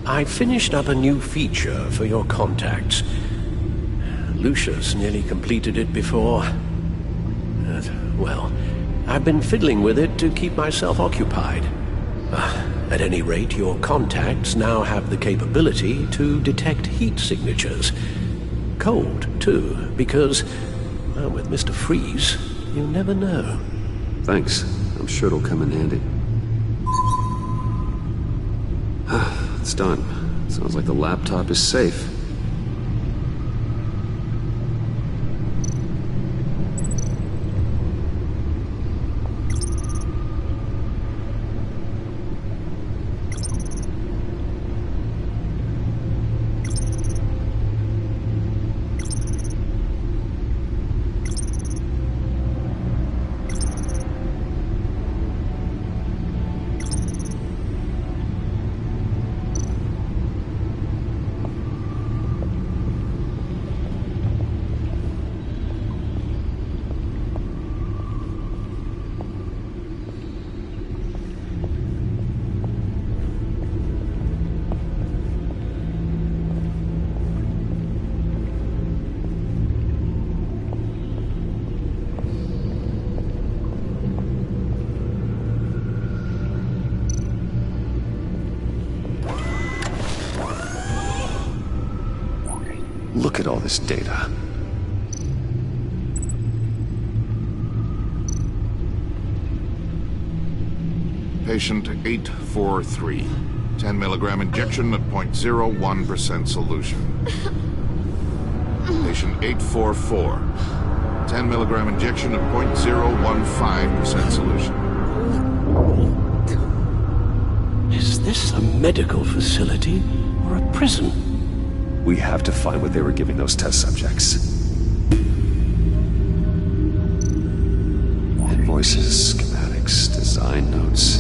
I finished up a new feature for your contacts. Lucius nearly completed it before. Well, I've been fiddling with it to keep myself occupied. At any rate, your contacts now have the capability to detect heat signatures. Cold, too, because, well, with Mr. Freeze, you never know. Thanks. I'm sure it'll come in handy. It's done. Sounds like the laptop is safe. Look at all this data. Patient 843. 10 milligram injection at 0.01% solution. Patient 844. 10 milligram injection at 0.015% solution. Is this a medical facility or a prison? We have to find what they were giving those test subjects. Invoices, schematics, design notes.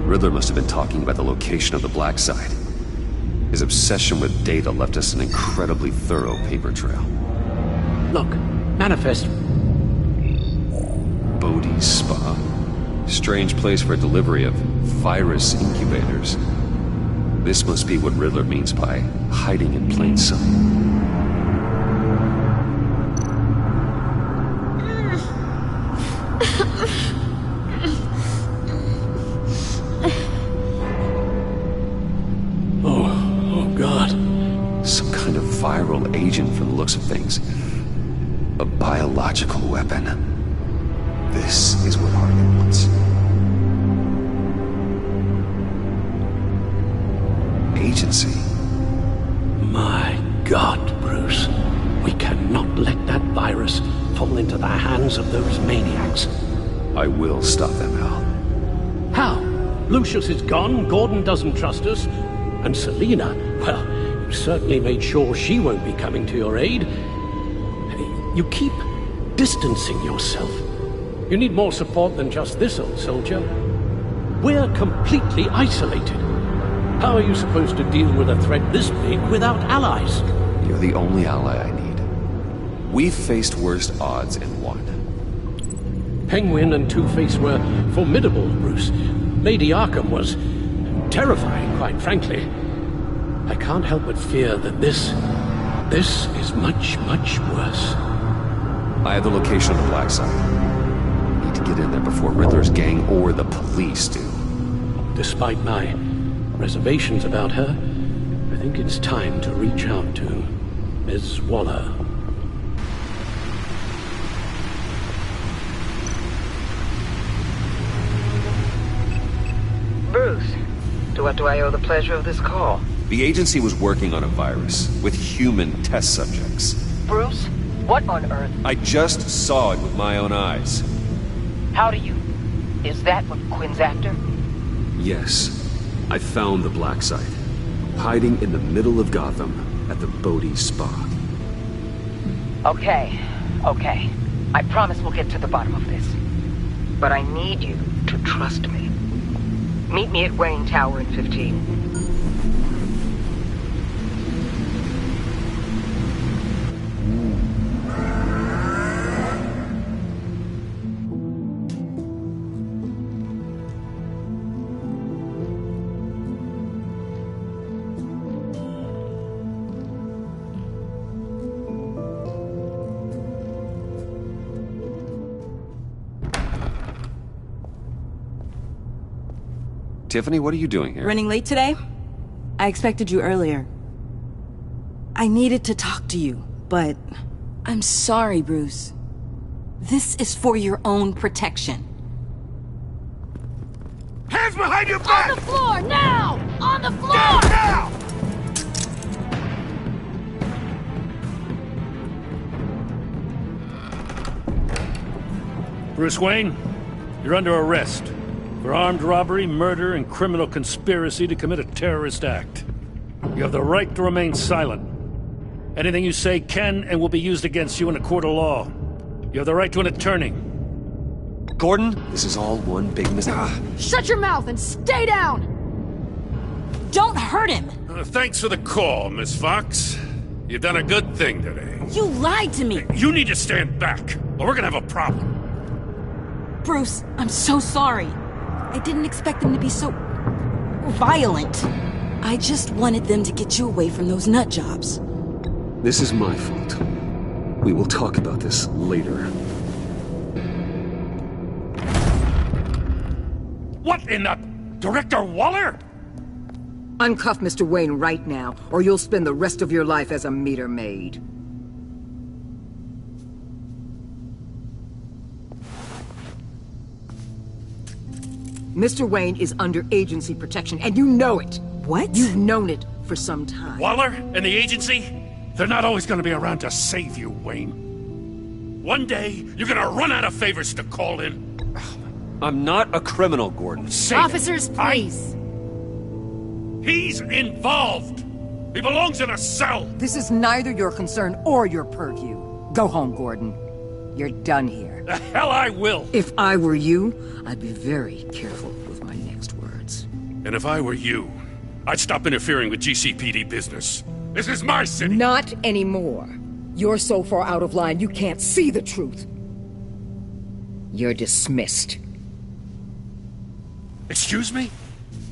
Riddler must have been talking about the location of the black site. His obsession with data left us an incredibly thorough paper trail. Look, manifest. Bodhi's Spa. Strange place for a delivery of virus incubators. This must be what Riddler means by hiding in plain sight. Oh God. Some kind of viral agent from the looks of things. A biological weapon. This is what Hardy wants. Agency. My God, Bruce. We cannot let that virus fall into the hands of those maniacs. I will stop them, Al. How? Lucius is gone, Gordon doesn't trust us, and Selina, well, you certainly made sure she won't be coming to your aid. You keep distancing yourself. You need more support than just this old soldier. We're completely isolated. How are you supposed to deal with a threat this big without allies? You're the only ally I need. We've faced worse odds and won. Penguin and Two-Face were formidable, Bruce. Lady Arkham was terrifying, quite frankly. I can't help but fear that this is much, much worse. I have the location of the black site. Need to get in there before Riddler's gang or the police do. Despite my reservations about her, I think it's time to reach out to Ms. Waller. Bruce, to what do I owe the pleasure of this call? The agency was working on a virus with human test subjects. Bruce, what on earth? I just saw it with my own eyes. How do you... Is that what Quinn's after? Yes. I found the black site. Hiding in the middle of Gotham at the Bodhi Spa. Okay. I promise we'll get to the bottom of this. But I need you to trust me. Meet me at Wayne Tower in 15. Tiffany, what are you doing here? Running late today? I expected you earlier. I needed to talk to you, but... I'm sorry, Bruce. This is for your own protection. Hands behind your back! On the floor, now! On the floor! Down now! Bruce Wayne, you're under arrest for armed robbery, murder, and criminal conspiracy to commit a terrorist act. You have the right to remain silent. Anything you say can and will be used against you in a court of law. You have the right to an attorney. Gordon, this is all one big mistake. Shut your mouth and stay down! Don't hurt him! Thanks for the call, Miss Fox. You've done a good thing today. You lied to me! You need to stand back, or we're gonna have a problem. Bruce, I'm so sorry. I didn't expect them to be so... violent. I just wanted them to get you away from those nut jobs. This is my fault. We will talk about this later. What in the... Director Waller? Uncuff Mr. Wayne right now, or you'll spend the rest of your life as a meter maid. Mr. Wayne is under agency protection, and you know it. What? You've known it for some time. Waller and the agency? They're not always gonna be around to save you, Wayne. One day, you're gonna run out of favors to call in. I'm not a criminal, Gordon. Officers, please. He's involved! He belongs in a cell! This is neither your concern or your purview. Go home, Gordon. You're done here. The hell I will! If I were you, I'd be very careful with my next words. And if I were you, I'd stop interfering with GCPD business. This is my city! Not anymore. You're so far out of line you can't see the truth. You're dismissed. Excuse me?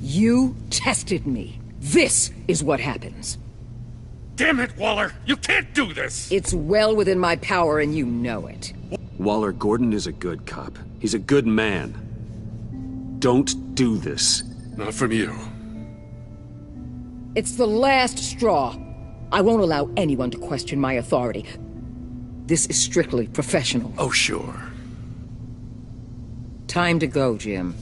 You tested me. This is what happens. Damn it, Waller! You can't do this! It's well within my power and you know it. Waller, Gordon is a good cop. He's a good man. Don't do this. Not from you. It's the last straw. I won't allow anyone to question my authority. This is strictly professional. Oh, sure. Time to go, Jim.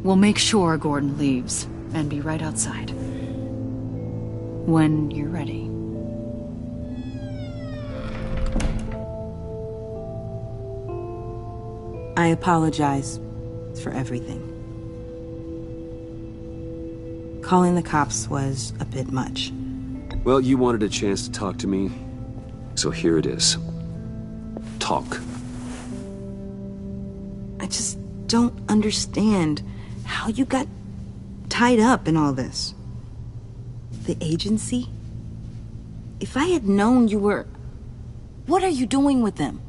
We'll make sure Gordon leaves, and be right outside. When you're ready. I apologize for everything. Calling the cops was a bit much. Well, you wanted a chance to talk to me, so here it is. Talk. I just don't understand how you got tied up in all this. The agency? If I had known you were... What are you doing with them?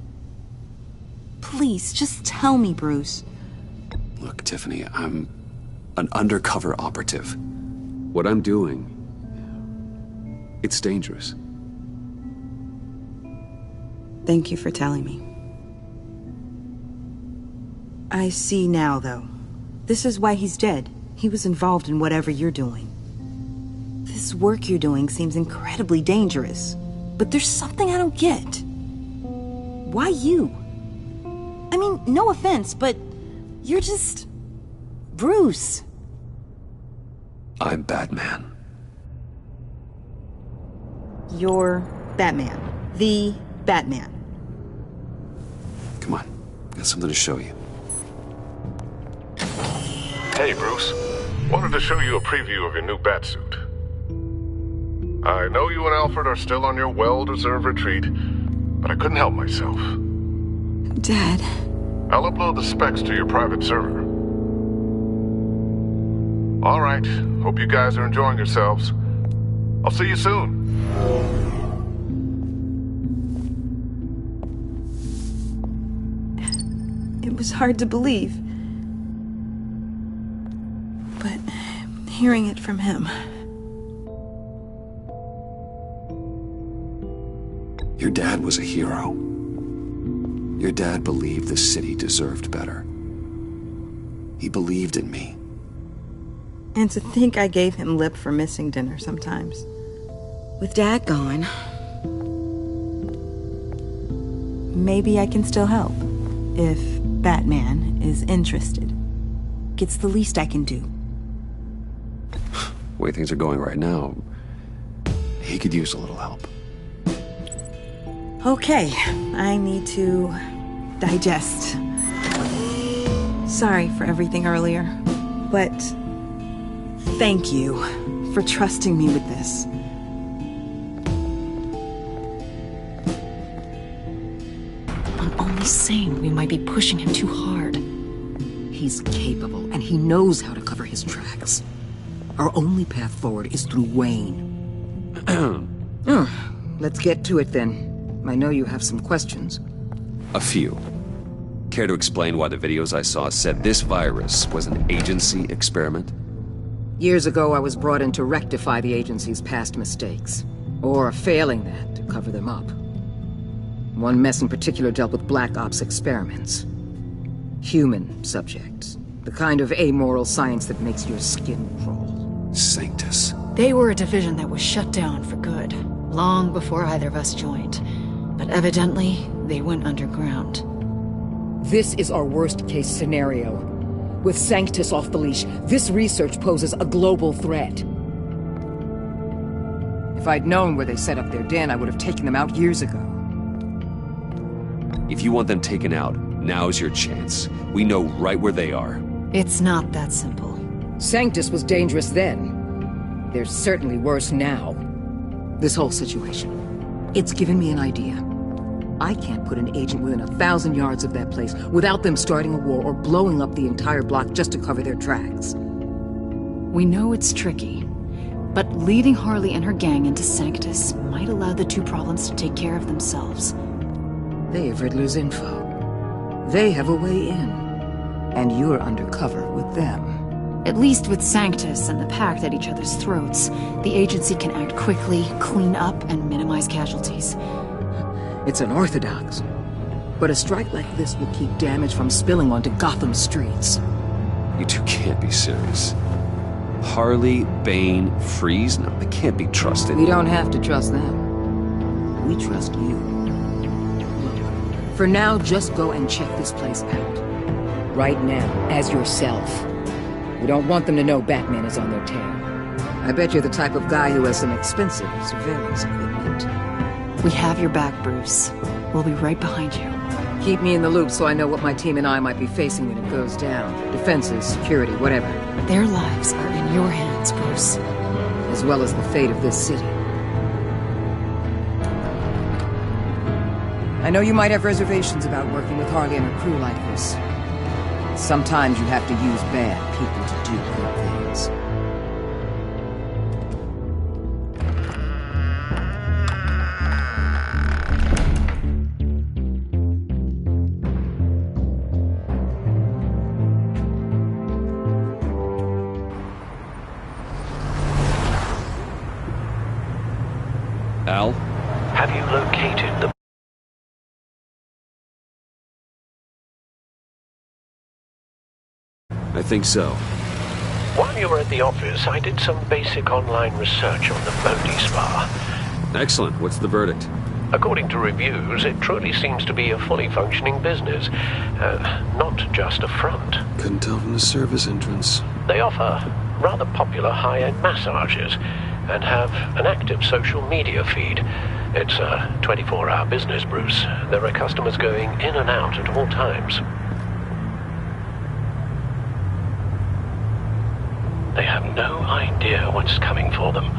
Please, just tell me, Bruce. Look, Tiffany, I'm an undercover operative. What I'm doing, it's dangerous. Thank you for telling me. I see now, though. This is why he's dead. He was involved in whatever you're doing. This work you're doing seems incredibly dangerous. But there's something I don't get. Why you? I mean, no offense, but you're just... Bruce. I'm Batman. You're Batman. The Batman. Come on, got something to show you. Hey, Bruce. Wanted to show you a preview of your new Batsuit. I know you and Alfred are still on your well-deserved retreat, but I couldn't help myself. Dad. I'll upload the specs to your private server. All right. Hope you guys are enjoying yourselves. I'll see you soon. It was hard to believe. But hearing it from him. Your dad was a hero. Your dad believed the city deserved better. He believed in me. And to think I gave him lip for missing dinner sometimes. With Dad gone, maybe I can still help. If Batman is interested. It's the least I can do. The way things are going right now, he could use a little help. Okay, I need to digest. Sorry for everything earlier, but thank you for trusting me with this. I'm only saying we might be pushing him too hard. He's capable, and he knows how to cover his tracks. Our only path forward is through Wayne. Let's get to it then. I know you have some questions. A few. Care to explain why the videos I saw said this virus was an agency experiment? Years ago, I was brought in to rectify the agency's past mistakes. Or, failing that, to cover them up. One mess in particular dealt with Black Ops experiments. Human subjects. The kind of amoral science that makes your skin crawl. Sanctus. They were a division that was shut down for good, long before either of us joined. But evidently, they went underground. This is our worst-case scenario. With Sanctus off the leash, this research poses a global threat. If I'd known where they set up their den, I would have taken them out years ago. If you want them taken out, now's your chance. We know right where they are. It's not that simple. Sanctus was dangerous then. They're certainly worse now. This whole situation, it's given me an idea. I can't put an agent within 1,000 yards of that place without them starting a war or blowing up the entire block just to cover their tracks. We know it's tricky, but leading Harley and her gang into Sanctus might allow the two problems to take care of themselves. They have Riddler's info. They have a way in. And you're undercover with them. At least with Sanctus and the Pact at each other's throats, the agency can act quickly, clean up, and minimize casualties. It's unorthodox. But a strike like this will keep damage from spilling onto Gotham streets. You two can't be serious. Harley, Bane, Freeze? No, they can't be trusted. We don't have to trust them. We trust you. Look, for now, just go and check this place out. Right now, as yourself. We don't want them to know Batman is on their tail. I bet you're the type of guy who has some expensive surveillance equipment. We have your back, Bruce. We'll be right behind you. Keep me in the loop so I know what my team and I might be facing when it goes down. Defenses, security, whatever. Their lives are in your hands, Bruce. As well as the fate of this city. I know you might have reservations about working with Harley and her crew like this. Sometimes you have to use bad people to do good things. Al? Have you located the... I think so. While you were at the office, I did some basic online research on the Bodhi Spa. Excellent. What's the verdict? According to reviews, it truly seems to be a fully functioning business. Not just a front. Couldn't tell from the service entrance. They offer rather popular high-end massages and have an active social media feed. It's a 24-hour business, Bruce. There are customers going in and out at all times. They have no idea what's coming for them.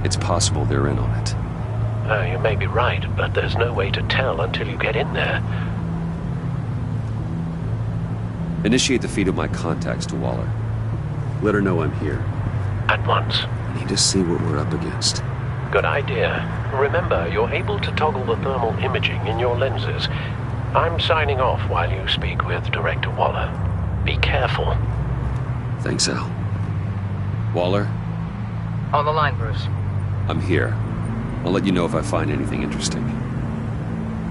It's possible they're in on it. You may be right, but there's no way to tell until you get in there. Initiate the feed of my contacts to Waller. Let her know I'm here. At once. I need to see what we're up against. Good idea. Remember, you're able to toggle the thermal imaging in your lenses. I'm signing off while you speak with Director Waller. Be careful. Thanks, Al. Waller? On the line, Bruce. I'm here. I'll let you know if I find anything interesting.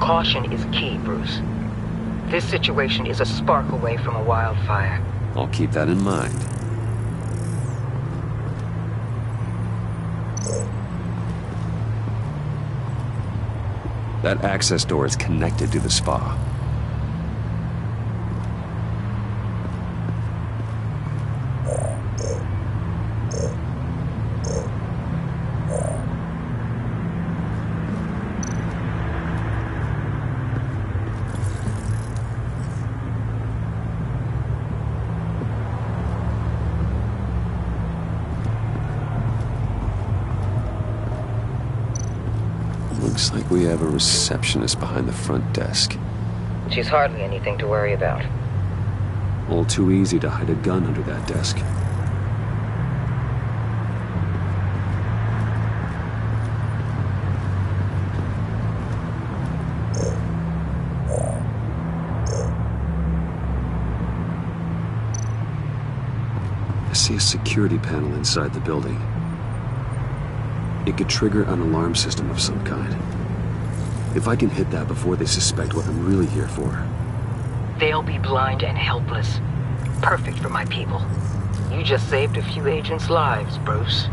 Caution is key, Bruce. This situation is a spark away from a wildfire. I'll keep that in mind. That access door is connected to the spa. Looks like we have a receptionist behind the front desk. She's hardly anything to worry about. All too easy to hide a gun under that desk. I see a security panel inside the building. It could trigger an alarm system of some kind. If I can hit that before they suspect what I'm really here for. They'll be blind and helpless. Perfect for my people. You just saved a few agents' lives, Bruce.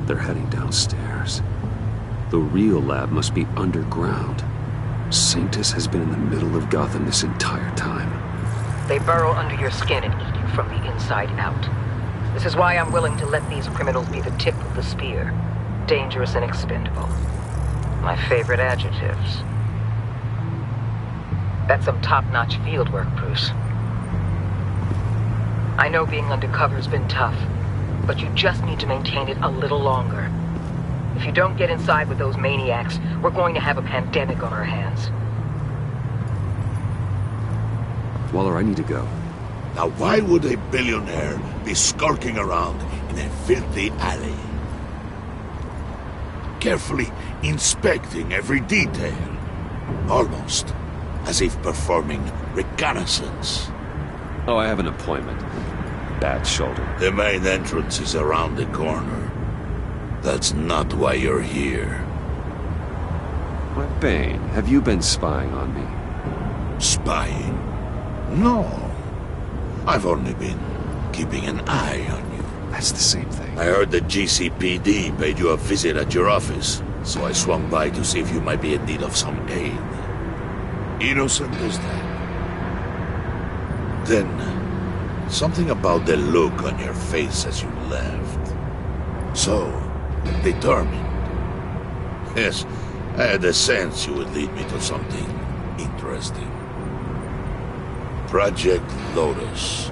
They're heading downstairs. The real lab must be underground. Sanctus has been in the middle of Gotham this entire time. They burrow under your skin and eat you from the inside out. This is why I'm willing to let these criminals be the tip of the spear. Dangerous and expendable. My favorite adjectives. That's some top-notch field work, Bruce. I know being undercover's been tough, but you just need to maintain it a little longer. If you don't get inside with those maniacs, we're going to have a pandemic on our hands. Waller, I need to go. Now why would a billionaire be skulking around in a filthy alley? Carefully inspecting every detail. Almost as if performing reconnaissance. Oh, I have an appointment. Bad shoulder. The main entrance is around the corner. That's not why you're here. Why, Bane, have you been spying on me? Spying? No. I've only been keeping an eye on you. That's the same thing. I heard the GCPD paid you a visit at your office, so I swung by to see if you might be in need of some aid. Innocent as that. Then, something about the look on your face as you left. So determined. Yes, I had a sense you would lead me to something interesting. Project Lotus.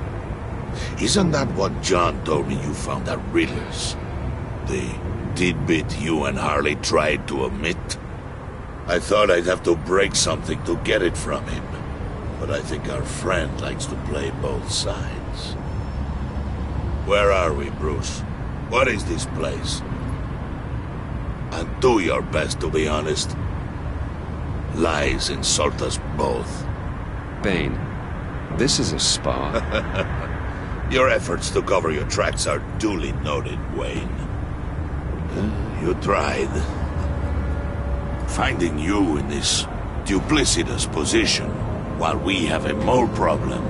Isn't that what John told me you found at Riddler's? The tidbit you and Harley tried to omit? I thought I'd have to break something to get it from him. But I think our friend likes to play both sides. Where are we, Bruce? What is this place? And do your best to be honest. Lies insult us both. Bane, this is a spa. Your efforts to cover your tracks are duly noted, Wayne. You tried. Finding you in this duplicitous position while we have a mole problem.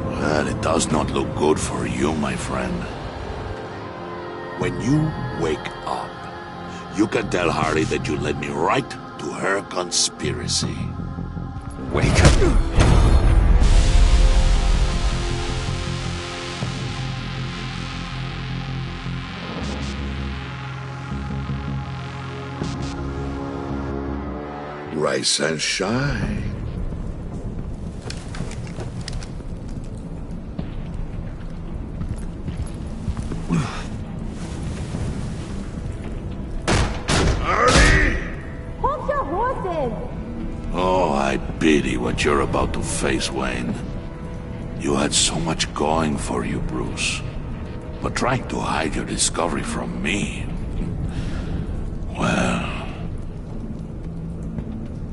Well, it does not look good for you, my friend. When you wake up, you can tell Harley that you led me right to her conspiracy. Wake up. Rise and shine. what you're about to face, Wayne. You had so much going for you, Bruce. But trying to hide your discovery from me... well...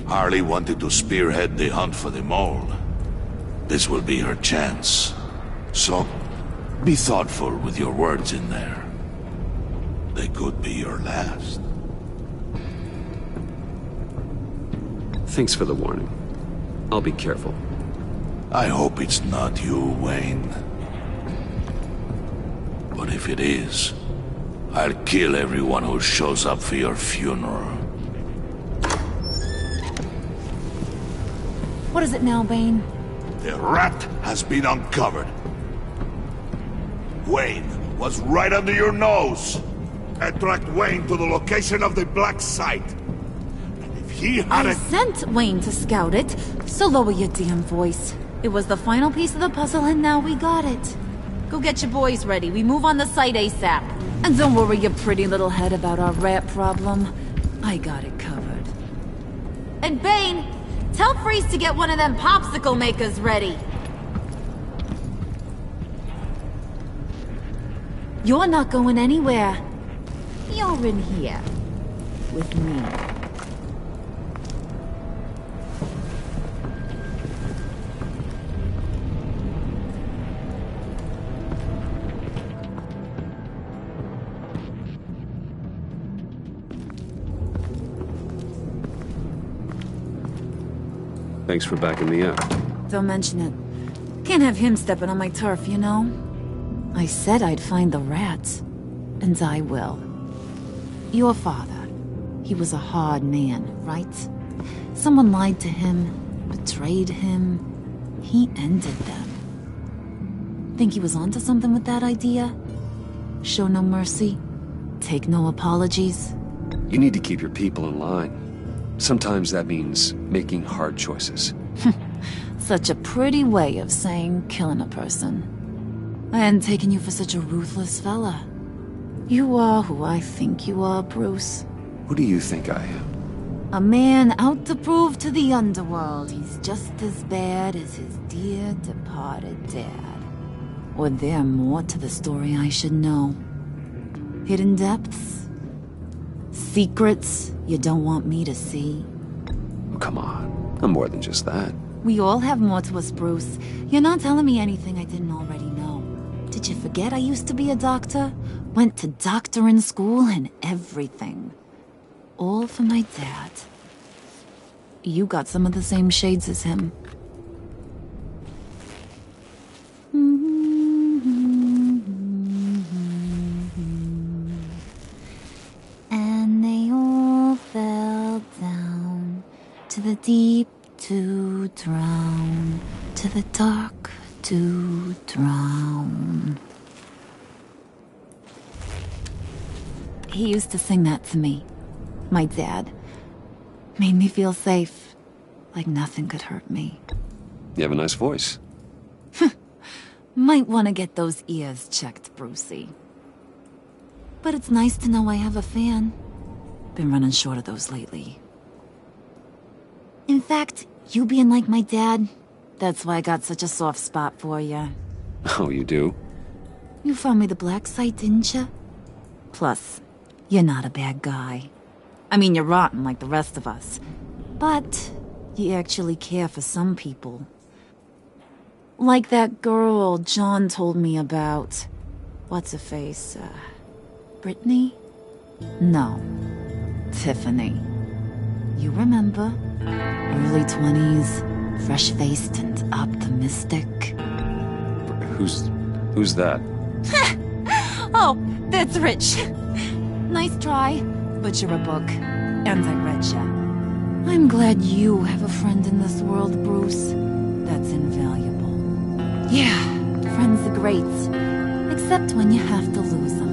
Harley wanted to spearhead the hunt for the mole. This will be her chance. So, be thoughtful with your words in there. They could be your last. Thanks for the warning. I'll be careful. I hope it's not you, Wayne. But if it is, I'll kill everyone who shows up for your funeral. What is it now, Bane? The rat has been uncovered. Wayne was right under your nose. I tracked Wayne to the location of the black site. And if he had I sent Wayne to scout it, so lower your damn voice. It was the final piece of the puzzle and now we got it. Go get your boys ready. We move on the site ASAP. And don't worry your pretty little head about our rat problem. I got it covered. And Bane, tell Freeze to get one of them popsicle makers ready. You're not going anywhere. You're in here. With me. Thanks for backing me up. Don't mention it. Can't have him stepping on my turf, you know? I said I'd find the rats. And I will. Your father. He was a hard man, right? Someone lied to him, betrayed him. He ended them. Think he was onto something with that idea? Show no mercy? Take no apologies? You need to keep your people in line. Sometimes that means making hard choices. Such a pretty way of saying killing a person. I hadn't taken you for such a ruthless fella. You are who I think you are, Bruce. Who do you think I am? A man out to prove to the underworld he's just as bad as his dear departed dad. Or there more to the story I should know. Hidden depths? Secrets you don't want me to see? Oh, come on. I'm more than just that. We all have more to us, Bruce. You're not telling me anything I didn't already know. Did you forget I used to be a doctor? Went to doctoring school and everything. All for my dad. You got some of the same shades as him. And they all fell down to the deep to drown, to the dark to drown. He used to sing that to me. My dad. Made me feel safe. Like nothing could hurt me. You have a nice voice. Might want to get those ears checked, Brucey. But it's nice to know I have a fan. Been running short of those lately. In fact, you being like my dad, that's why I got such a soft spot for you. Oh, you do? You found me the black site, didn't you? Plus, you're not a bad guy. I mean, you're rotten like the rest of us. But you actually care for some people. Like that girl John told me about. What's her face? Brittany? No. Tiffany. You remember? Early 20s, fresh-faced and optimistic. Who's that? Oh, that's Rich. Nice try, but you're a book, and I read ya. I'm glad you have a friend in this world, Bruce. That's invaluable. Yeah, friends are great, except when you have to lose them.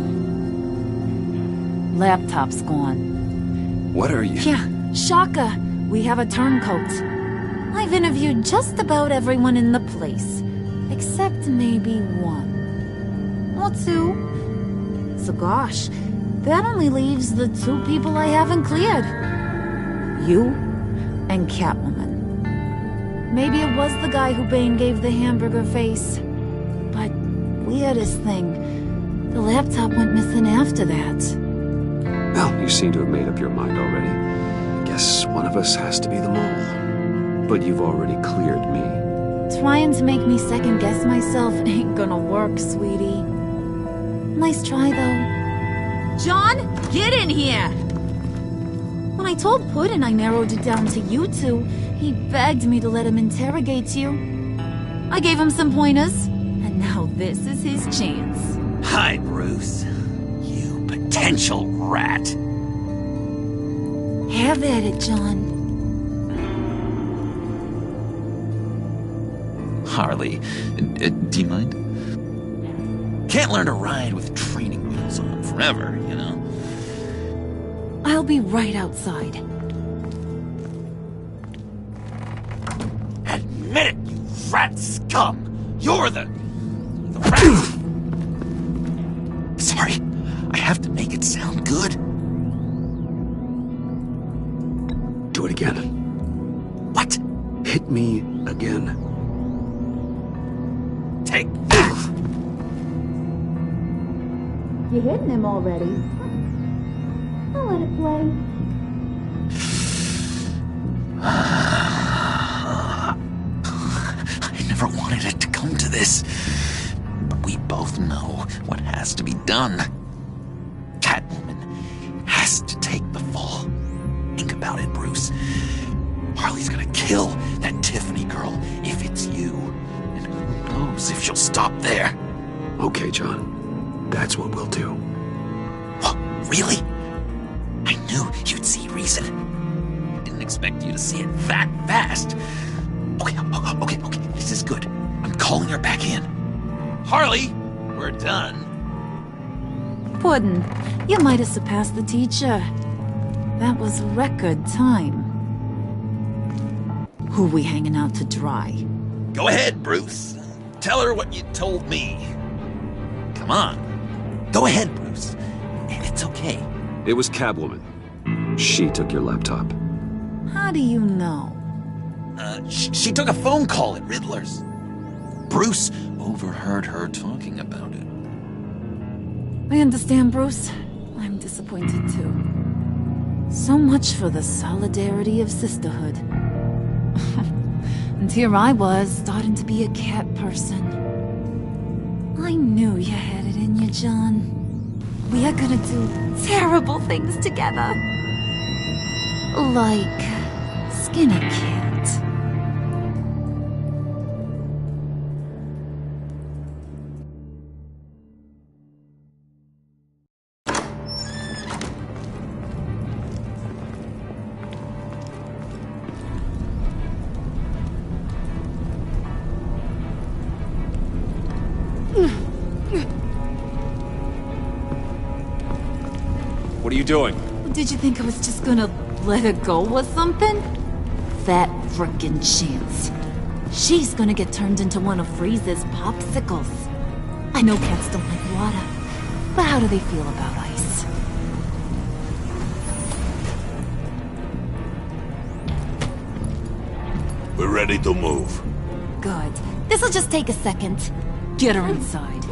Laptop's gone. What are you? Yeah, shocker. We have a turncoat. I've interviewed just about everyone in the place, except maybe one. Or two. So gosh, that only leaves the two people I haven't cleared. You and Catwoman. maybe it was the guy who Bane gave the hamburger face. But weirdest thing, the laptop went missing after that. Well, you seem to have made up your mind already. Guess one of us has to be the mole. But you've already cleared me. Trying to make me second-guess myself ain't gonna work, sweetie. Nice try, though. John, get in here! When I told Puddin' I narrowed it down to you two, he begged me to let him interrogate you. I gave him some pointers, and now this is his chance. Hi, Bruce. You potential rat. Have at it, John. Harley, do you mind? Can't learn to ride with training wheels on forever, you know? I'll be right outside. Admit it, you rat scum! You're the rat! Sorry, I have to make it sound good. Do it again. What? Hit me again. Take that! You're hitting him already. I'll let it play. I never wanted it to come to this. But we both know what has to be done. Catwoman has to take the fall. Think about it, Bruce. Harley's gonna kill that Tiffany girl if it's you. And who knows if she'll stop there. Okay, John. That's what we'll do. What? Really? I knew you'd see reason. Didn't expect you to see it that fast. Okay. This is good. I'm calling her back in. Harley, we're done. Puddin', you might have surpassed the teacher. That was record time. Who we hanging out to dry? Go ahead, Bruce. Tell her what you told me. Come on. Go ahead, Bruce. It's okay. It was Catwoman. She took your laptop. How do you know? She took a phone call at Riddler's. Bruce overheard her talking about it. I understand, Bruce. I'm disappointed too. So much for the solidarity of sisterhood. And here I was, starting to be a cat person. I knew you had it in you, John. We are gonna do terrible things together. Like skin a cat. What are you doing? Did you think I was just gonna let her go or something? That frickin' chance. She's gonna get turned into one of Freeze's popsicles. I know cats don't like water, but how do they feel about ice? We're ready to move. Good. This'll just take a second. Get her inside.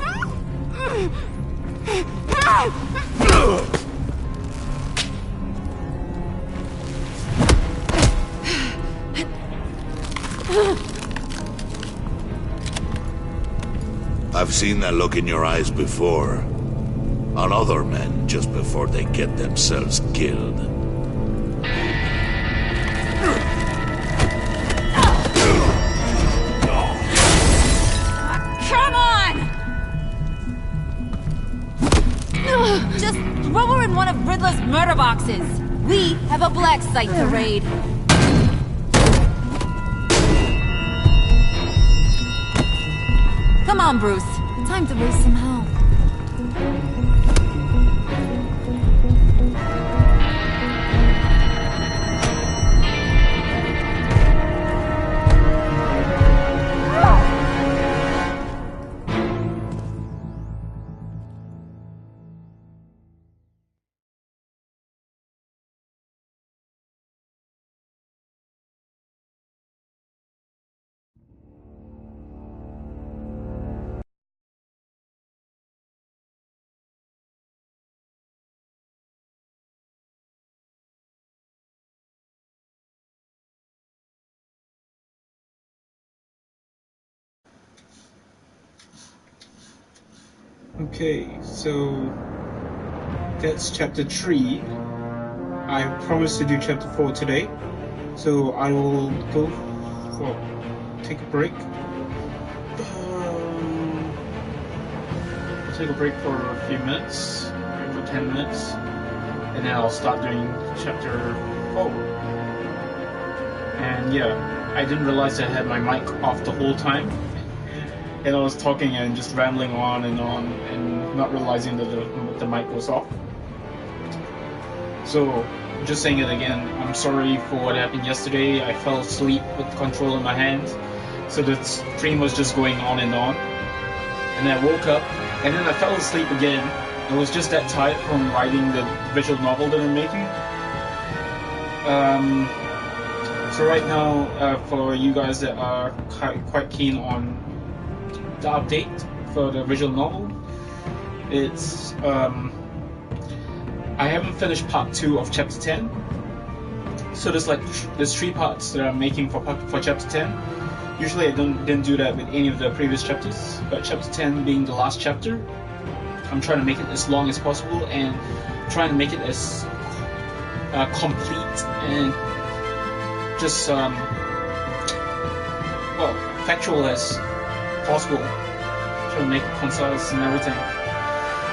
I've seen that look in your eyes before. On other men just before they get themselves killed. Come on! Just throw her in one of Riddler's murder boxes. We have a black site to raid. Come on, Bruce. Time to raise some hell. Okay, so that's chapter 3. I promised to do chapter 4 today, so I will go for take a break. Take a break for a few minutes, maybe for 10 minutes, and then I'll start doing chapter 4. And yeah, I didn't realize I had my mic off the whole time, and I was talking and just rambling on, and not realizing that the mic was off. So, just saying it again, I'm sorry for what happened yesterday. I fell asleep with the control in my hand, so the stream was just going on, and then I woke up, and then I fell asleep again. I was just that tired from writing the visual novel that I'm making. So right now, for you guys that are quite keen on the update for the visual novel, it's I haven't finished part 2 of chapter 10. So there's 3 parts that I'm making for chapter 10. Usually I didn't do that with any of the previous chapters, but chapter 10 being the last chapter, I'm trying to make it as long as possible and trying to make it as complete and just factual as possible. Trying to make it concise and everything.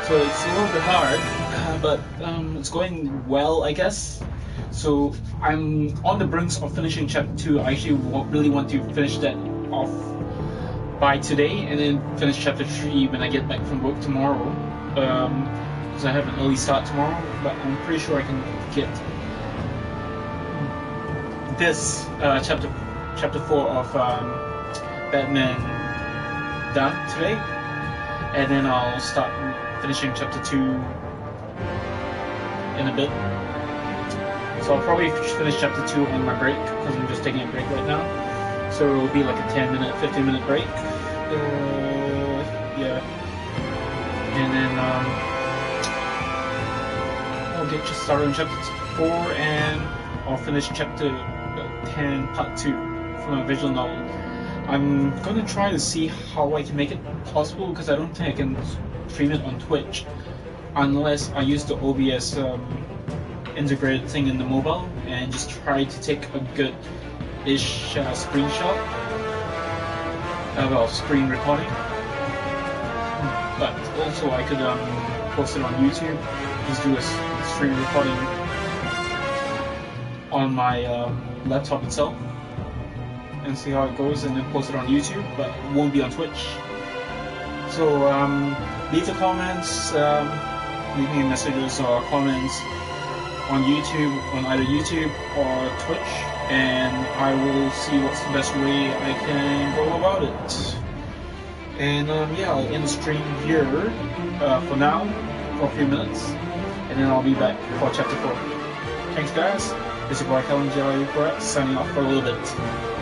So it's a little bit hard, but it's going well, I guess. So I'm on the brink of finishing chapter 2. I actually really want to finish that off by today, and then finish chapter 3 when I get back from work tomorrow. Because I have an early start tomorrow, but I'm pretty sure I can get this chapter 4 of Batman done today, and then I'll start finishing chapter 2 in a bit. So I'll probably finish chapter 2 on my break, because I'm just taking a break right now. So it'll be like a 10-minute, 15-minute break. Yeah. And then I'll get just started on chapter 4, and I'll finish chapter 10, part 2 from a visual novel. I'm gonna try to see how I can make it possible, because I don't think I can stream it on Twitch unless I use the OBS integrated thing in the mobile and just try to take a good-ish screenshot of screen recording. But also I could post it on YouTube, just do a screen recording on my laptop itself and see how it goes, and then post it on YouTube, but it won't be on Twitch. So leave the comments, leave me messages or comments on YouTube, on either YouTube or Twitch, and I will see what's the best way I can go about it. And yeah, I'll end the stream here for now, for a few minutes, and then I'll be back for chapter 4. Thanks guys, this is your boy Callan Jelly signing off for a little bit.